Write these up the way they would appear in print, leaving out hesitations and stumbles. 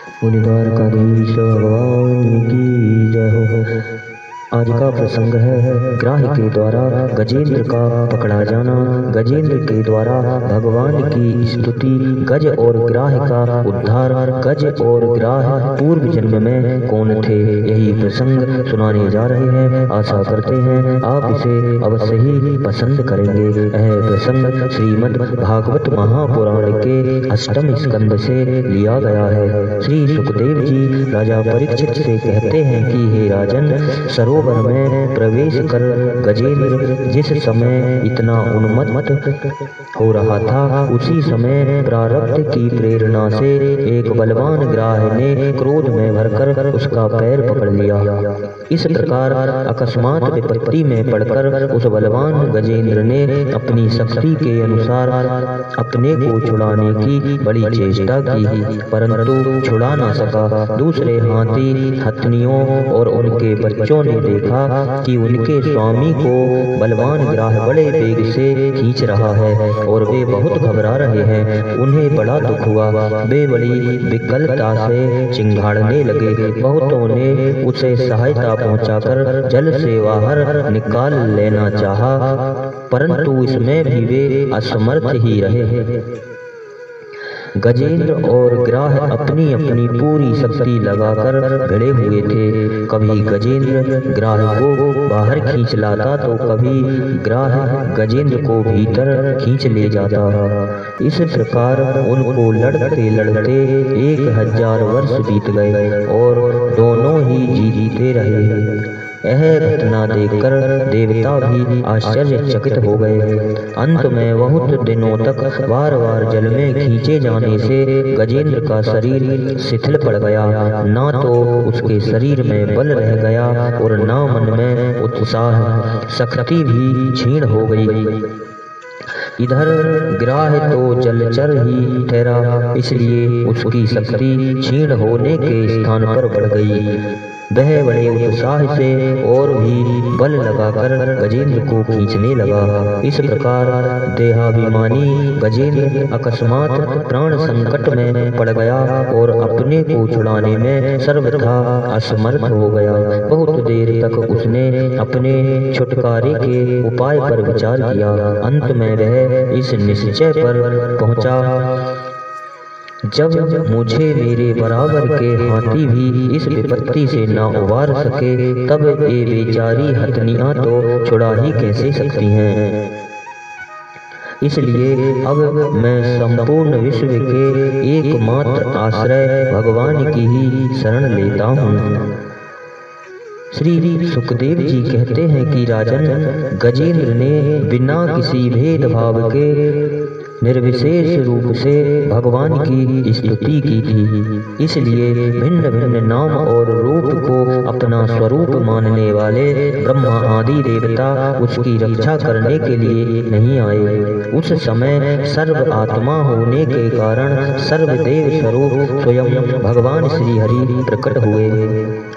बोले द्वारकाधीश भगवान की जय हो। आज का प्रसंग है ग्राह के द्वारा गजेंद्र का पकड़ा जाना। गजेंद्र के द्वारा भगवान की स्तुति, गज और ग्राह का उद्धार। गज और ग्राह पूर्व जन्म में कौन थे, यही प्रसंग सुनाने जा रहे हैं। आशा करते हैं आप इसे अवश्य ही पसंद करेंगे। यह प्रसंग श्रीमद् भागवत महापुराण के अष्टम स्कंद से लिया गया है। श्री सुखदेव जी राजा परीक्षित से कहते हैं कि हे राजन, सरोवर में प्रवेश कर गजेंद्र जिस समय इतना उन्मत्त हो रहा था, उसी समय प्रारब्ध की प्रेरणा से एक बलवान ग्राह ने क्रोध में भरकर उसका पैर पकड़ लिया। इस प्रकार अकस्मात विपत्ति में पड़कर उस बलवान गजेंद्र ने अपनी शक्ति के अनुसार अपने को छुड़ाने की बड़ी चेष्टा की, परंतु छुड़ा न सका। दूसरे हाथी हथनियों और उनके बच्चों ने देखा कि उनके स्वामी को बलवान ग्राह बड़े वेग से खींच रहा है और वे बहुत घबरा रहे हैं। उन्हें बड़ा दुख हुआ। वे बड़ी विकलता से चिंघाड़ने लगे। बहुतों ने उसे सहायता पहुंचाकर जल से बाहर निकाल लेना चाहा, परंतु इसमें भी वे असमर्थ ही रहे। गजेंद्र और ग्राह अपनी अपनी पूरी शक्ति लगाकर भिड़े हुए थे। कभी गजेंद्र ग्राह को बाहर खींच लाता तो कभी ग्राह गजेंद्र को भीतर खींच ले जाता। इस प्रकार उनको लड़ते लड़ते 1000 वर्ष बीत गए और दोनों ही जीते रहे। यह घटना देखकर देवता भी आश्चर्यचकित हो गए। अंत में बहुत दिनों तक बार बार जल में खींचे जाने से गजेंद्र का शरीर शिथिल पड़ गया। ना तो उसके शरीर में बल रह गया और ना मन में उत्साह, शक्ति भी क्षीण हो गई। इधर ग्राह तो जलचर ही ठहरा, इसलिए उसकी शक्ति क्षीण होने के स्थान पर बढ़ गई। वह बड़े उत्साह से और भी बल लगाकर गजेंद्र को खींचने लगा। इस प्रकार देहाभिमानी गजेंद्र अकस्मात प्राण संकट में पड़ गया और अपने को छुड़ाने में सर्वथा असमर्थ हो गया। बहुत देर तक उसने अपने छुटकारे के उपाय पर विचार किया। अंत में वह इस निश्चय पर पहुंचा, जब मुझे मेरे बराबर के हाथी भी इस विपत्ति से ना उबार सके, तब ये बेचारी हथनियां तो छुड़ा ही कैसे सकती हैं। इसलिए अब मैं संपूर्ण विश्व के एकमात्र आश्रय भगवान की ही शरण लेता हूँ। श्री सुखदेव जी कहते हैं कि राजन, गजेंद्र ने बिना किसी भेदभाव के निर्विशेष रूप से भगवान की स्तुति की थी। इसलिए भिन्न भिन्न नाम और रूप को अपना स्वरूप मानने वाले ब्रह्मा आदि देवता उसकी रक्षा करने के लिए नहीं आए। उस समय सर्व आत्मा होने के कारण सर्वदेव स्वरूप स्वयं भगवान श्री हरि प्रकट हुए।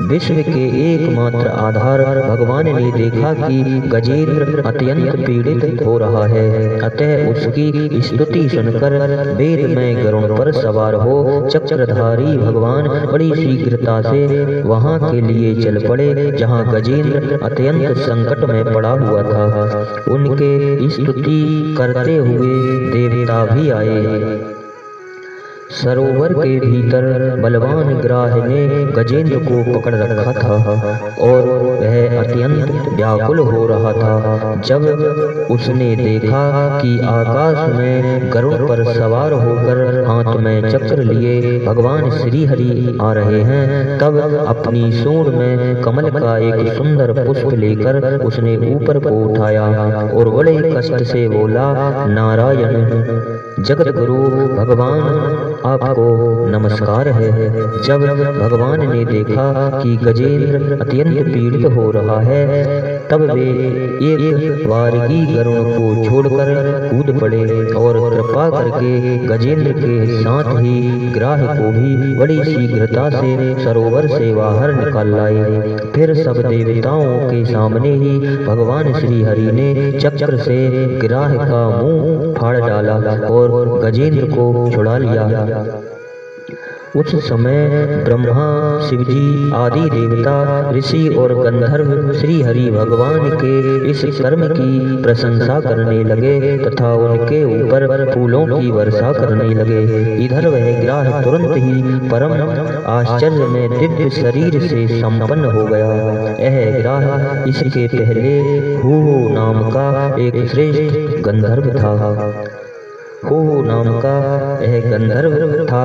विश्व के एकमात्र आधार भगवान ने देखा कि गजेंद्र अत्यंत पीड़ित हो रहा है, अतः उसकी स्तुति सुनकर वेद में गरुड़ पर सवार हो चक्रधारी भगवान बड़ी शीघ्रता से वहां के लिए चल पड़े जहां गजेंद्र अत्यंत संकट में पड़ा हुआ था। उनके स्तुति करते हुए देवता भी आए। सरोवर के भीतर बलवान ग्राह ने गजेंद्र को पकड़ रखा था और वह अत्यंत व्याकुल हो रहा था। जब उसने देखा कि आकाश में गरुड़ पर सवार होकर हाथ में चक्र लिए भगवान श्री हरि आ रहे हैं, तब अपनी सूंड में कमल का एक सुंदर पुष्प लेकर उसने ऊपर को उठाया और बड़े कष्ट से बोला, नारायण जगत गुरु भगवान आपको नमस्कार है। जब भगवान ने देखा कि गजेंद्र अत्यंत पीड़ित हो रहा है, तब वे एक वारगी गरुड़ को छोड़कर कूद पड़े और कृपा करके गजेंद्र के साथ ही ग्राह को भी बड़ी शीघ्रता से सरोवर से बाहर निकाल लाए। फिर सब देवताओं के सामने ही भगवान श्री हरि ने चक्र से ग्राह का मुंह फाड़ डाला और गजेंद्र को छुड़ा लिया। उस समय ब्रह्मा, शिवजी आदि देवता, ऋषि और गंधर्व श्री हरि भगवान के इस कर्म की प्रशंसा करने लगे तथा उनके ऊपर फूलों की वर्षा करने लगे। इधर वह ग्राह तुरंत ही परम आश्चर्य में दिव्य शरीर से संपन्न हो गया। यह ग्राह इसके पहले हू नाम का एक श्रेष्ठ गंधर्व था। हो नाम का यह गंधर्व था।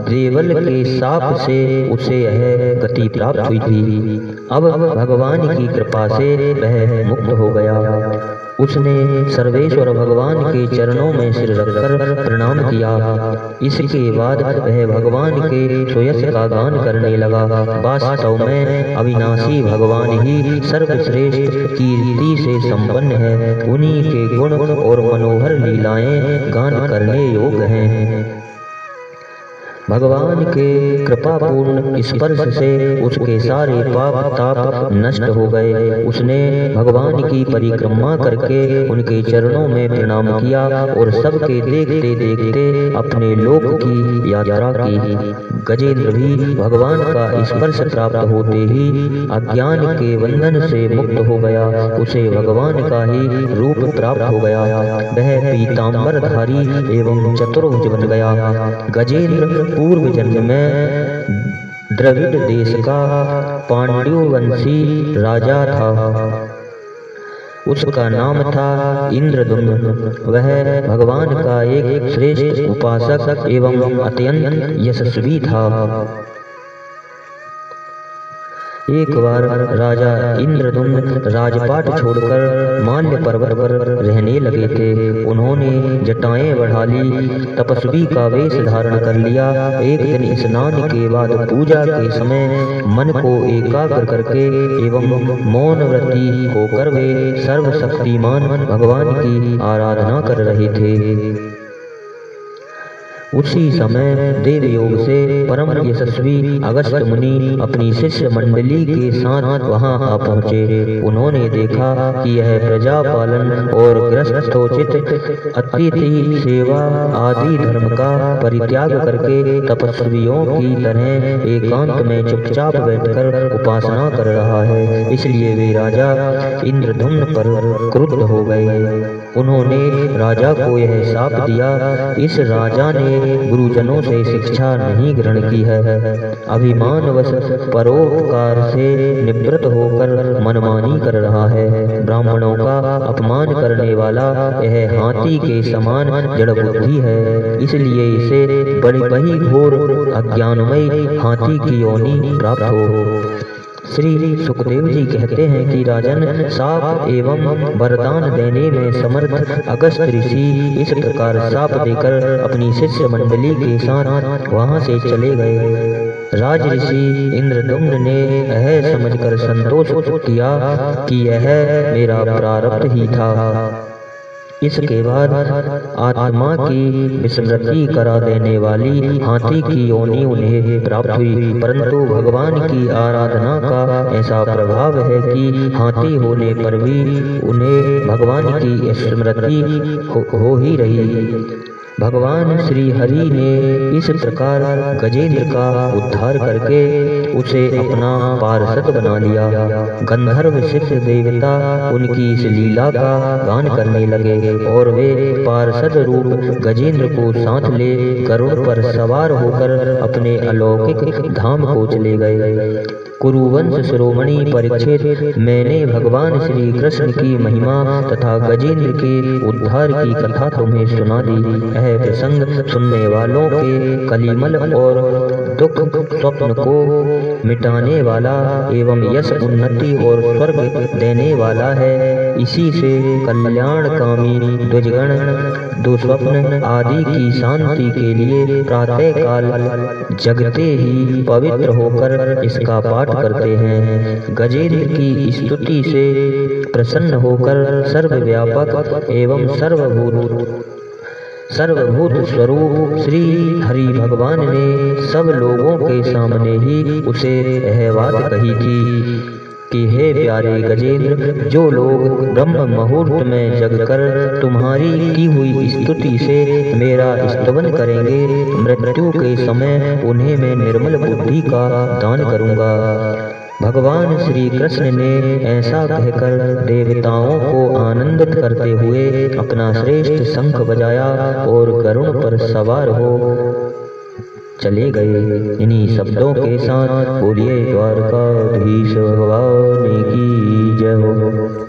देवल के शाप से उसे यह गति प्राप्त हुई थी। अब भगवान की कृपा से वह मुक्त हो गया। उसने सर्वेश्वर भगवान के चरणों में सिर रखकर प्रणाम किया। इसके बाद वह भगवान के सुयश का गान करने लगा। वास्तव में अविनाशी भगवान ही सर्वश्रेष्ठ कीर्ति से संपन्न है। उन्हीं के गुण और मनोहर लीलाएं गान करने योग्य हैं। भगवान के कृपापूर्ण स्पर्श से उसके सारे पाप ताप नष्ट हो गए। उसने भगवान की परिक्रमा करके उनके चरणों में प्रणाम किया और सबके देखते देखते अपने लोक की यात्रा की। गजेंद्र भी भगवान का स्पर्श प्राप्त होते ही अज्ञान के बंधन से मुक्त हो गया। उसे भगवान का ही रूप प्राप्त हो गया। वह पीतांबरधारी एवं चतुर्भुज बन गया। गजेंद्र पूर्व जन्म में द्रविड़ देश का पांड्यवंशी राजा था। उसका नाम था इंद्रदुम्न। वह भगवान का एक श्रेष्ठ उपासक एवं अत्यंत यशस्वी था। एक बार राजा इंद्रदुम्न राजपाट छोड़कर माल्य पर्वत पर रहने लगे थे। उन्होंने जटाएं बढ़ा ली, तपस्वी का वेश धारण कर लिया। एक दिन स्नान के बाद पूजा के समय मन को एकाग्र करके एवं मौन व्रती होकर वे सर्वशक्तिमान भगवान की आराधना कर रहे थे। उसी समय देवयोग से परम यशस्वी अगस्त मुनि अपनी शिष्य मंडली के साथ वहां आ पहुंचे। उन्होंने देखा कि यह प्रजा पालन और गृहस्थोचित अतिथि सेवा आदि धर्म का परित्याग करके तपस्वियों की तरह एकांत में चुपचाप बैठकर उपासना कर रहा है। इसलिए वे राजा इंद्रदुम्न पर क्रुद्ध हो गए। उन्होंने राजा को यह शाप दिया, इस राजा ने गुरुजनों से शिक्षा नहीं ग्रहण की है। अभिमानवश परोपकार से निवृत्त होकर मनमानी कर रहा है। ब्राह्मणों का अपमान करने वाला यह हाथी के समान जड़ बुद्धि है। इसलिए इसे बड़ी घोर अज्ञानमयी हाथी की योनि प्राप्त हो। श्री सुखदेव जी कहते हैं कि राजन, शाप एवं वरदान देने में समर्थ अगस्त ऋषि इस प्रकार शाप देकर अपनी शिष्य मंडली के साथ वहां से चले गए। राज ऋषि इंद्रदुम्न ने यह समझकर संतोष किया कि यह मेरा प्रारब्ध ही था। इसके बाद आत्मा की विस्मृति करा देने वाली हाथी की योनि उन्हें प्राप्त हुई। परंतु भगवान की आराधना का ऐसा प्रभाव है कि हाथी होने पर भी उन्हें भगवान की स्मृति हो ही रही। भगवान श्री हरि ने इस प्रकार गजेंद्र का उद्धार करके उसे अपना पार्षद बना लिया। गंधर्व सिद्ध देवता उनकी इस लीला का गान करने लगे और वे पार्षद रूप गजेंद्र को साथ ले गरुड़ पर सवार होकर अपने अलौकिक धाम को चले गए। कुरुवंश शिरोमणि परीक्षित, मैंने भगवान श्री कृष्ण की महिमा तथा गजेंद्र के उद्धार की कथा तुम्हें सुना दी। यह प्रसंग सुनने वालों के कलिमल और दुख स्वप्न को मिटाने वाला एवं यश उन्नति और स्वर्ग देने वाला है। इसी से कल्याणकामी द्विजगण दुस्वप्न आदि की शांति के लिए प्रातः काल जगते ही पवित्र होकर इसका पाठ करते हैं। गजेंद्र की स्तुति से प्रसन्न होकर सर्वव्यापक एवं सर्वभूत स्वरूप श्री हरि भगवान ने सब लोगों के सामने ही उसे यह बात कही थी। कि हे प्यारे गजेंद्र, जो लोग ब्रह्म मुहूर्त में जगकर तुम्हारी की हुई स्तुति से मेरा स्तवन करेंगे, मृत्यु के समय उन्हें मैं निर्मल बुद्धि का दान करूंगा। भगवान श्री कृष्ण ने ऐसा कहकर देवताओं को आनंदित करते हुए अपना श्रेष्ठ शंख बजाया और गरुड़ पर सवार हो चले गए। इन्हीं शब्दों के साथ बोलिए द्वारकाधीश भगवान की जय हो।